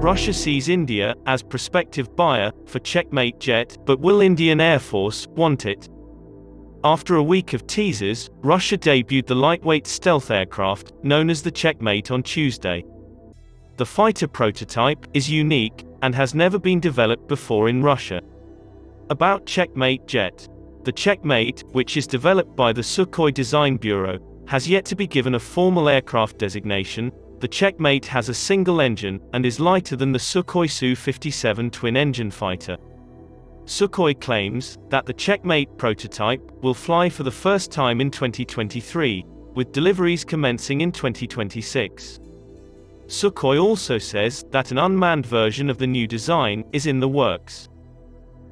Russia sees India as prospective buyer for Checkmate jet, but will Indian Air Force want it? After a week of teasers, Russia debuted the lightweight stealth aircraft, known as the Checkmate, on Tuesday. The fighter prototype is unique and has never been developed before in Russia. About Checkmate jet. The Checkmate, which is developed by the Sukhoi Design Bureau, has yet to be given a formal aircraft designation. The Checkmate has a single engine and is lighter than the Sukhoi Su-57 twin-engine fighter. Sukhoi claims that the Checkmate prototype will fly for the first time in 2023, with deliveries commencing in 2026. Sukhoi also says that an unmanned version of the new design is in the works.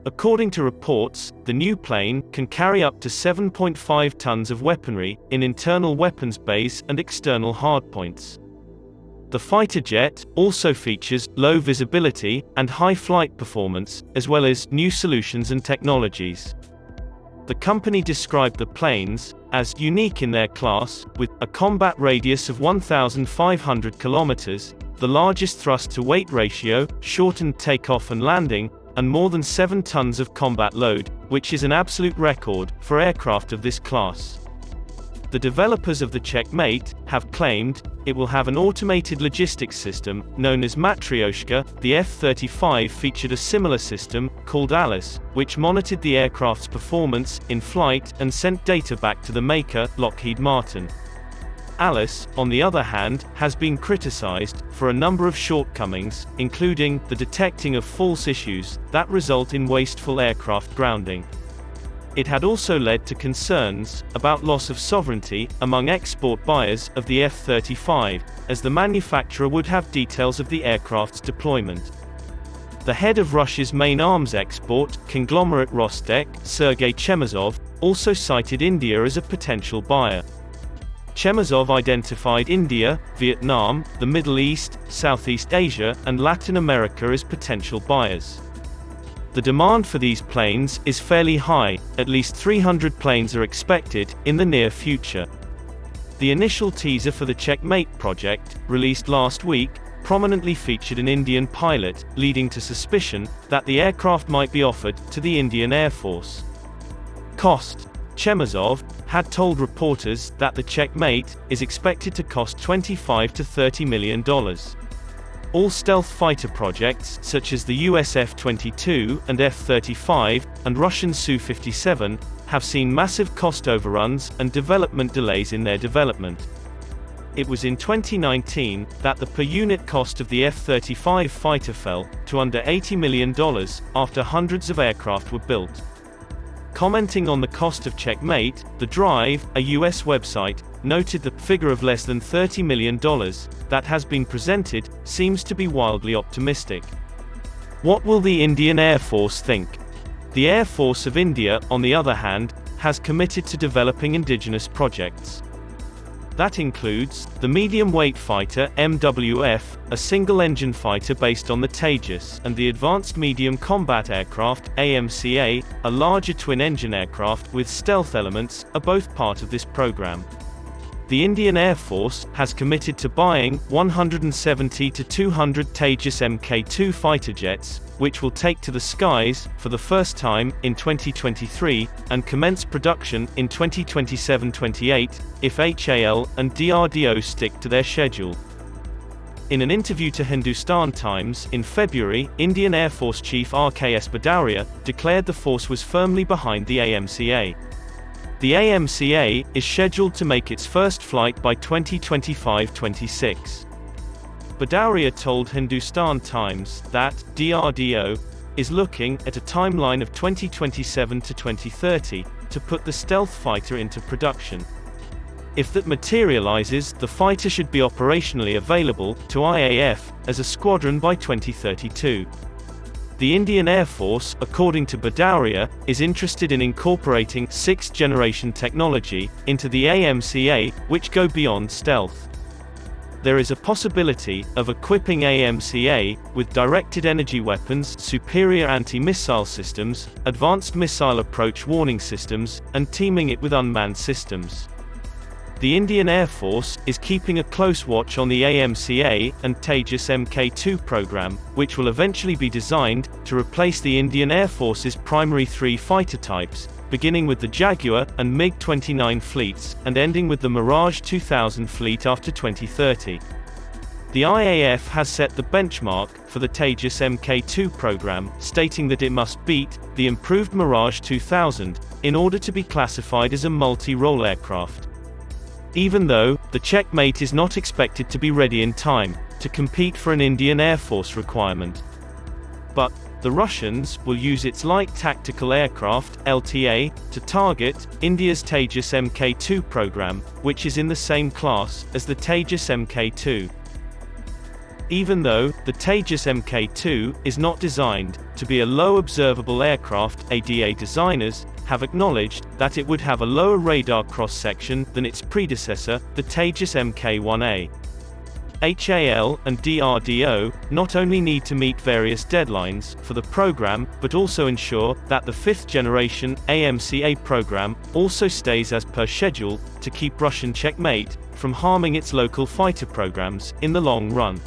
According to reports, the new plane can carry up to 7.5 tons of weaponry in internal weapons bays and external hardpoints. The fighter jet also features low visibility and high flight performance, as well as new solutions and technologies. The company described the planes as unique in their class, with a combat radius of 1,500 kilometers, the largest thrust-to-weight ratio, shortened takeoff and landing, and more than 7 tons of combat load, which is an absolute record for aircraft of this class. The developers of the Checkmate have claimed it will have an automated logistics system known as Matryoshka. The F-35 featured a similar system, called Alice, which monitored the aircraft's performance in flight and sent data back to the maker, Lockheed Martin. Alice, on the other hand, has been criticized for a number of shortcomings, including the detecting of false issues that result in wasteful aircraft grounding. It had also led to concerns about loss of sovereignty among export buyers of the F-35, as the manufacturer would have details of the aircraft's deployment. The head of Russia's main arms export conglomerate Rostec, Sergei Chemezov, also cited India as a potential buyer. Chemezov identified India, Vietnam, the Middle East, Southeast Asia, and Latin America as potential buyers. The demand for these planes is fairly high, at least 300 planes are expected in the near future. The initial teaser for the Checkmate project, released last week, prominently featured an Indian pilot, leading to suspicion that the aircraft might be offered to the Indian Air Force. Cost. Chemezov had told reporters that the Checkmate is expected to cost $25 to $30 million. All stealth fighter projects, such as the US F-22 and F-35, and Russian Su-57, have seen massive cost overruns and development delays in their development. It was in 2019 that the per-unit cost of the F-35 fighter fell to under $80 million after hundreds of aircraft were built. Commenting on the cost of Checkmate, The Drive, a US website, noted the figure of less than $30 million that has been presented seems to be wildly optimistic. What will the Indian Air Force think? The Air Force of India, on the other hand, has committed to developing indigenous projects. That includes the medium-weight fighter MWF, a single-engine fighter based on the Tejas, and the Advanced Medium Combat Aircraft AMCA, a larger twin-engine aircraft with stealth elements, are both part of this program. The Indian Air Force has committed to buying 170 to 200 Tejas Mk2 fighter jets, which will take to the skies for the first time in 2023 and commence production in 2027-28 if HAL and DRDO stick to their schedule. In an interview to Hindustan Times in February, Indian Air Force Chief RKS Bhadauria declared the force was firmly behind the AMCA. The AMCA is scheduled to make its first flight by 2025-26. Bhadauria told Hindustan Times that DRDO is looking at a timeline of 2027 to 2030 to put the stealth fighter into production. If that materializes, the fighter should be operationally available to IAF as a squadron by 2032. The Indian Air Force, according to Bhadauria, is interested in incorporating sixth-generation technology into the AMCA, which go beyond stealth. There is a possibility of equipping AMCA with directed energy weapons, superior anti-missile systems, advanced missile approach warning systems, and teaming it with unmanned systems. The Indian Air Force is keeping a close watch on the AMCA and Tejas Mk2 program, which will eventually be designed to replace the Indian Air Force's primary three fighter types, beginning with the Jaguar and MiG-29 fleets, and ending with the Mirage 2000 fleet after 2030. The IAF has set the benchmark for the Tejas Mk2 program, stating that it must beat the improved Mirage 2000 in order to be classified as a multi-role aircraft. Even though the Checkmate is not expected to be ready in time to compete for an Indian Air Force requirement. But the Russians will use its light tactical aircraft (LTA) to target India's Tejas Mk2 program, which is in the same class as the Tejas Mk2. Even though the Tejas Mk2 is not designed to be a low observable aircraft, ADA designers have acknowledged that it would have a lower radar cross-section than its predecessor, the Tejas Mk1A. HAL and DRDO not only need to meet various deadlines for the program, but also ensure that the fifth-generation AMCA program also stays as per schedule to keep Russian Checkmate from harming its local fighter programs in the long run.